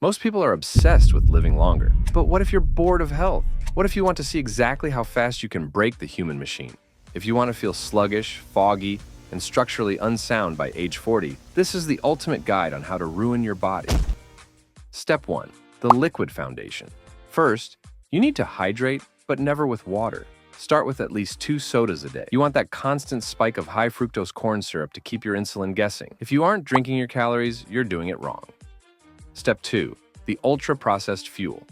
Most people are obsessed with living longer. But what if you're bored of health? What if you want to see exactly how fast you can break the human machine? If you want to feel sluggish, foggy, and structurally unsound by age 40, this is the ultimate guide on how to ruin your body. Step 1. The liquid foundation. First, you need to hydrate, but never with water. Start with at least 2 sodas a day. You want that constant spike of high fructose corn syrup to keep your insulin guessing. If you aren't drinking your calories, you're doing it wrong. Step 2. The ultra-processed fuel.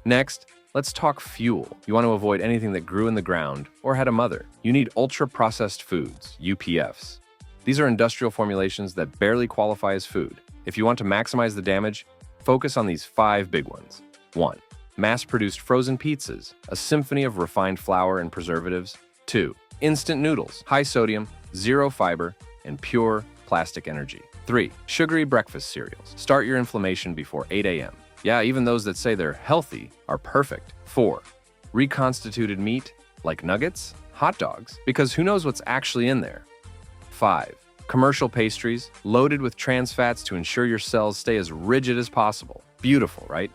Next, let's talk fuel. You want to avoid anything that grew in the ground or had a mother. You need ultra-processed foods, UPFs. These are industrial formulations that barely qualify as food. If you want to maximize the damage, focus on these 5 big ones. 1. Mass-produced frozen pizzas, a symphony of refined flour and preservatives. 2. Instant noodles, high sodium, zero fiber, and pure plastic energy. 3. Sugary breakfast cereals. Start your inflammation before 8 a.m. Yeah, even those that say they're healthy are perfect. 4. Reconstituted meat, like nuggets, hot dogs, because who knows what's actually in there. 5. Commercial pastries, loaded with trans fats to ensure your cells stay as rigid as possible. Beautiful, right?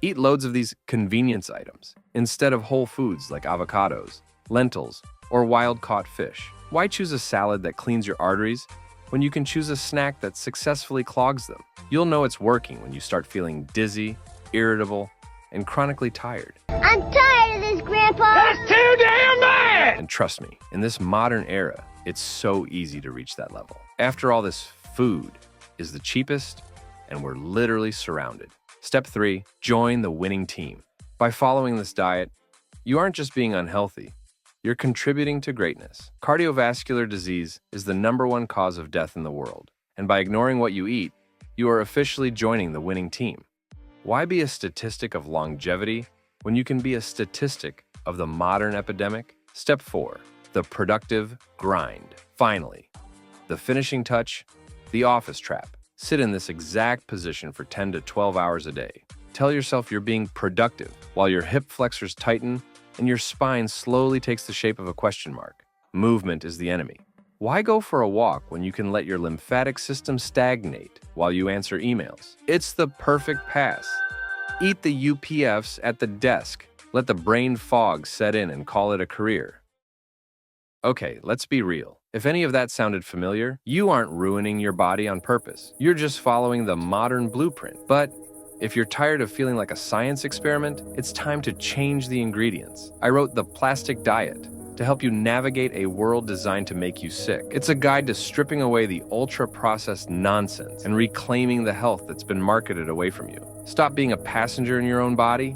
Eat loads of these convenience items instead of whole foods like avocados, lentils, or wild-caught fish. Why choose a salad that cleans your arteries when you can choose a snack that successfully clogs them? You'll know it's working when you start feeling dizzy, irritable, and chronically tired. I'm tired of this, Grandpa! That's too damn bad! And trust me, in this modern era, it's so easy to reach that level. After all, this food is the cheapest, and we're literally surrounded. Step 3. Join the winning team. By following this diet, you aren't just being unhealthy, you're contributing to greatness. Cardiovascular disease is the #1 cause of death in the world, and by ignoring what you eat, you are officially joining the winning team. Why be a statistic of longevity when you can be a statistic of the modern epidemic? Step 4. The productive grind. Finally, the finishing touch, the office trap. Sit in this exact position for 10 to 12 hours a day. Tell yourself you're being productive while your hip flexors tighten and your spine slowly takes the shape of a question mark. Movement is the enemy. Why go for a walk when you can let your lymphatic system stagnate while you answer emails? It's the perfect pass. Eat the UPFs at the desk. Let the brain fog set in and call it a career. Okay, let's be real. If any of that sounded familiar, you aren't ruining your body on purpose. You're just following the modern blueprint. But if you're tired of feeling like a science experiment, it's time to change the ingredients. I wrote The Plastic Diet to help you navigate a world designed to make you sick. It's a guide to stripping away the ultra-processed nonsense and reclaiming the health that's been marketed away from you. Stop being a passenger in your own body